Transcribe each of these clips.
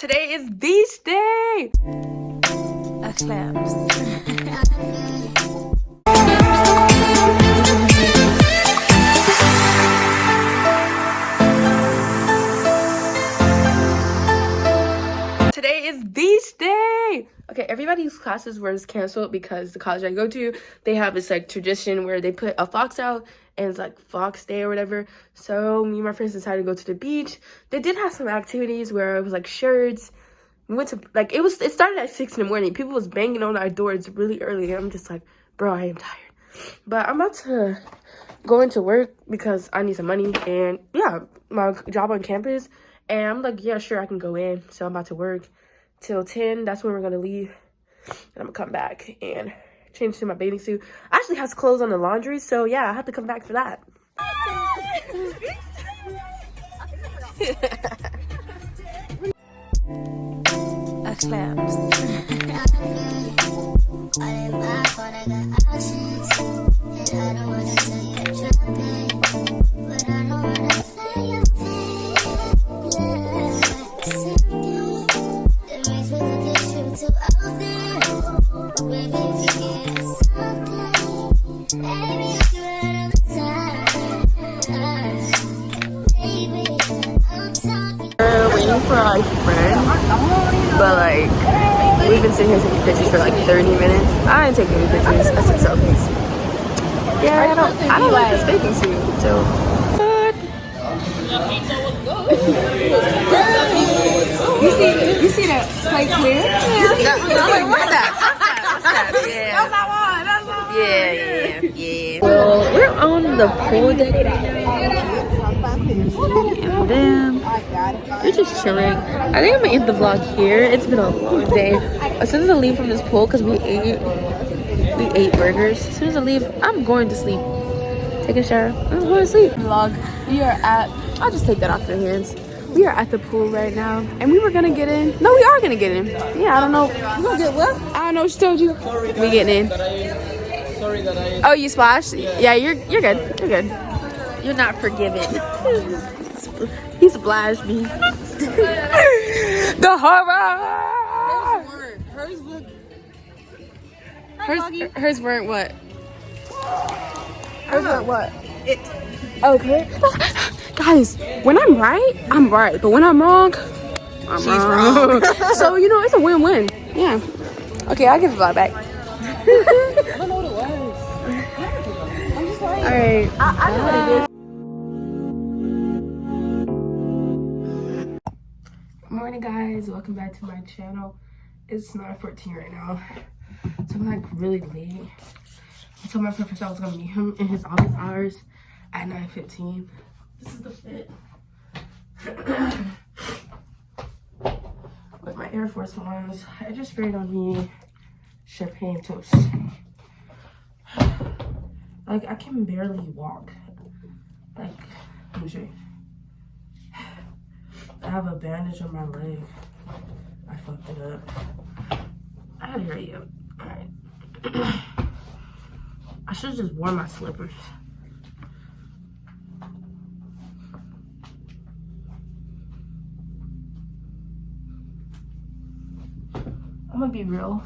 Today is beach day. A claps. Today is beach day. Okay, everybody's classes was canceled because the college I go to, they have this like tradition where they put a fox out and it's like Fox Day or whatever. So me and my friends decided to go to the beach. They did have some activities where it was like shirts. We went to like it started at 6 in the morning. People was banging on our doors really early. And I'm just like, bro, I am tired. But I'm about to go into work because I need some money and yeah, my job on campus. And I'm like, yeah, sure, I can go in. So I'm about to work till 10. That's when we're gonna leave. And I'm gonna come back and change to my bathing suit. I actually have clothes on the laundry, so yeah, I have to come back for that. A claps. We're waiting for our friend, but like we've been sitting here taking pictures for like 30 minutes. I didn't take any pictures. I took selfies. Yeah, I don't like this bathing suit. So. You see that plate clear? What's that? Yeah. Well, we're on the pool deck right now. And then we're just chilling. I think I'm gonna end the vlog here. It's been a long day. As soon as I leave from this pool, because we ate burgers. As soon as I leave, I'm going to sleep. Take a shower. I'm going to sleep. Vlog. We are at. I'll just take that off your hands. We are at the pool right now, and we were gonna get in. No, we are gonna get in. Yeah, I don't know. You gonna get what? I don't know. She told you. We getting in. Oh, you splashed? Yeah, you're good. You're good. You're not forgiven. He splashed me. The horror. Hers weren't what? Hers weren't what? It. Okay. Guys, when I'm right, I'm right. But when I'm wrong, I'm wrong. So, you know, it's a win-win. Yeah. Okay, I'll give the vlog back. I don't know what it was. I'm just like... Alright. I know what it is. Good morning, guys. Welcome back to my channel. It's 9:14 right now. So I'm like really late. I told my professor I was going to meet him in his office hours at 9:15. This is the fit. With my Air Force Ones, I just sprayed on me champagne toast. Like, I can barely walk. Like, let me show you. I have a bandage on my leg. I fucked it up. I gotta hurry up. Alright. I should have just worn my slippers. I'm gonna be real.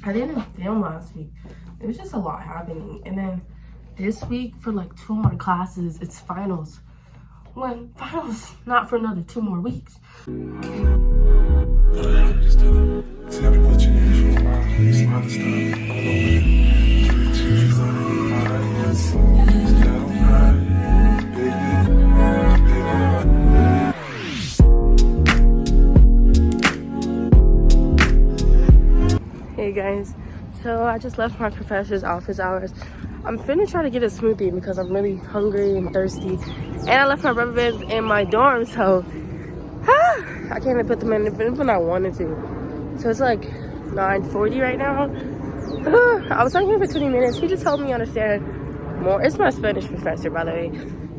I didn't film last week. It was just a lot happening. And then this week for like 2 more classes, it's finals. When finals not for another 2 more weeks. Hey guys, so I just left my professor's office hours. I'm finna try to get a smoothie because I'm really hungry and thirsty. And I left my rubber bands in my dorm, so I can't even put them in when I wanted to. So it's like 9:40 right now. I was talking for 20 minutes. He just helped me understand more. It's my Spanish professor, by the way.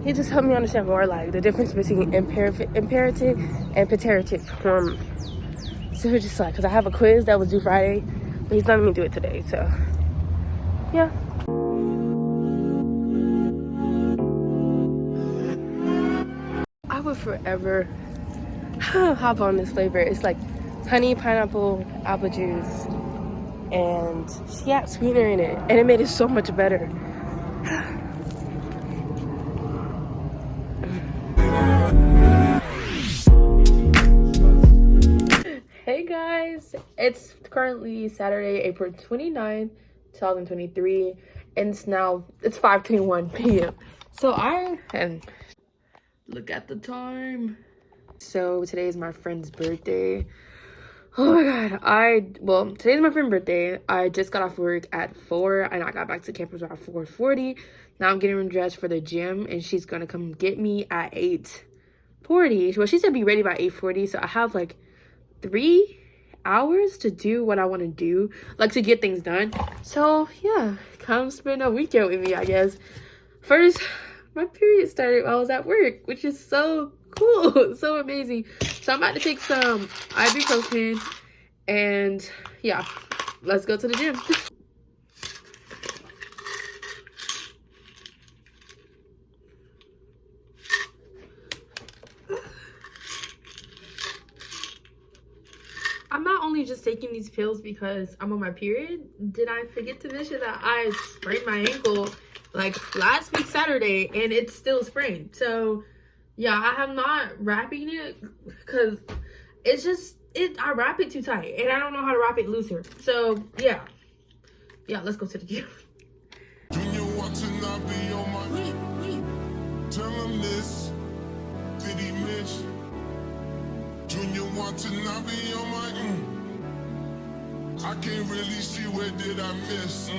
He just helped me understand more like the difference between imperative and peterative form. So it's just like, because I have a quiz that was due Friday, but he's letting me do it today, so yeah. I would forever hop on this flavor. It's like honey, pineapple, apple juice, and she had sweetener in it, and it made it so much better. Hey guys, it's currently Saturday, April 29th, 2023, and it's 5:21 p.m. So look at the time. So today is my friend's birthday. Oh my god, today's my friend's birthday. I just got off work at 4 and I got back to campus around 4:40. Now I'm getting dressed for the gym and she's gonna come get me at 8:40. Well, she said be ready by 8:40, so I have like 3 hours to do what I want to do, like to get things done. So yeah, come spend a weekend with me, I guess. First, my period started while I was at work, which is so cool, so amazing. So I'm about to take some ibuprofen and yeah, let's go to the gym. I'm not only just taking these pills because I'm on my period. Did I forget to mention that I sprained my ankle like last week Saturday and it's still sprained? So yeah, I am not wrapping it because I wrap it too tight and I don't know how to wrap it looser. So yeah, let's go to the gym. Junior watching, I be on my tell him this. Did he miss? Junior watching, I be on my I can't really see where did I miss.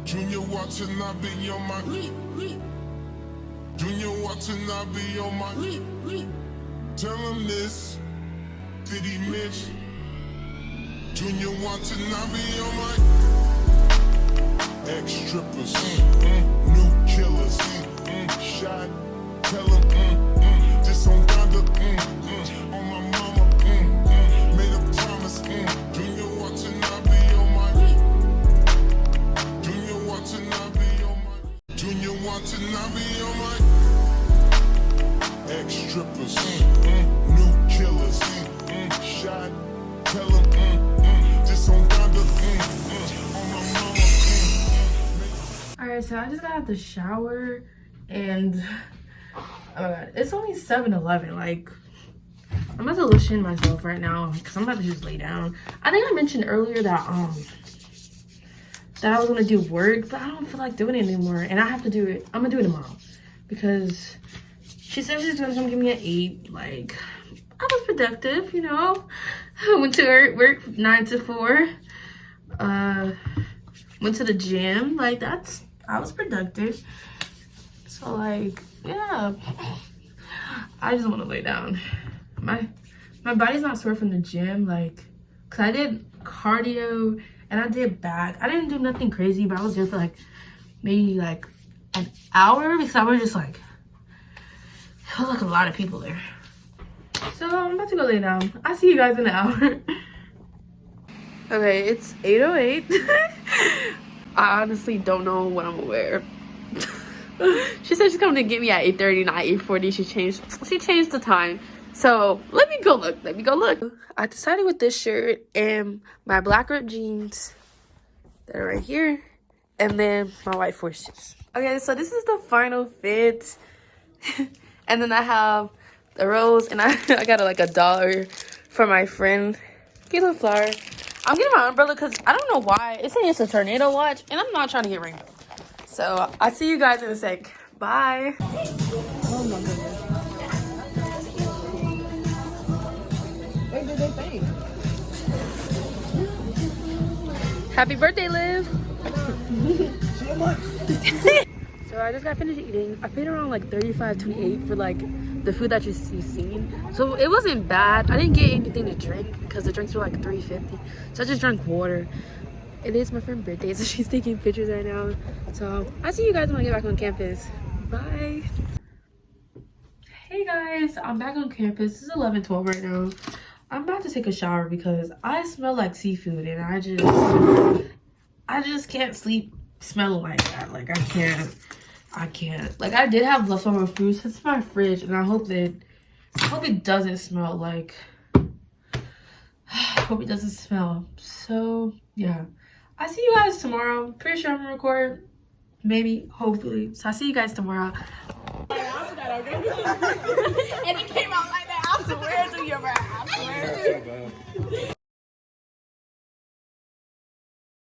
Junior watching, I be on my Junior watching, I be on my tell him this. Did he miss? Junior watching, I be on my ex-strippers, new killers, shot, tell him, just on Donda, on my mama, made a promise, Junior watching, I be on my Junior watching, I be on my Junior watching, I be on my ex-strippers, new killers, shot, tell him, just on Donda, on my mama. Alright, so I just got out the shower and oh my god, it's only 7:11. Like, I'm about to lotion myself right now because I'm about to just lay down. I think I mentioned earlier that I was gonna do work, but I don't feel like doing it anymore, and I have to do it. I'm gonna do it tomorrow because she said she's gonna come give me an 8. Like, I was productive, you know. I went to work 9 to 4. Went to the gym. Like, I was productive. So like, yeah, I just want to lay down. My body's not sore from the gym, like, cause I did cardio and I did back. I didn't do nothing crazy, but I was there for like maybe like an hour because I was just like, it was like a lot of people there. So I'm about to go lay down. I'll see you guys in an hour. Okay, it's 8:08. I honestly don't know what I'm gonna wear. She said she's coming to get me at 8:30, not 8:40. She changed the time. So let me go look. I decided with this shirt and my black ripped jeans that are right here, and then my white forces. Okay, so this is the final fit. And then I have the rose, and I got like $1 for my friend. Cute little flower. I'm getting my umbrella because I don't know why. It's saying it's a tornado watch, and I'm not trying to get rained on. So I'll see you guys in a sec. Bye. Oh my goodness. What did they think? Happy birthday, Liv. So I just got finished eating. I paid around like $35.28 for like the food that you've seen. So it wasn't bad. I didn't get anything to drink because the drinks were like $3.50. So I just drank water. It is my friend's birthday, so she's taking pictures right now. So I'll see you guys when I get back on campus. Bye. Hey guys, I'm back on campus. It's 11:12 right now. I'm about to take a shower because I smell like seafood and I just can't sleep smelling like that. Like I can't. Like, I did have leftover fruits. It's my fridge, and I hope that Hope it doesn't smell like. Hope it doesn't smell. So yeah, I see you guys tomorrow. Pretty sure I'm gonna record. Maybe, hopefully. So I'll see you guys tomorrow. And it came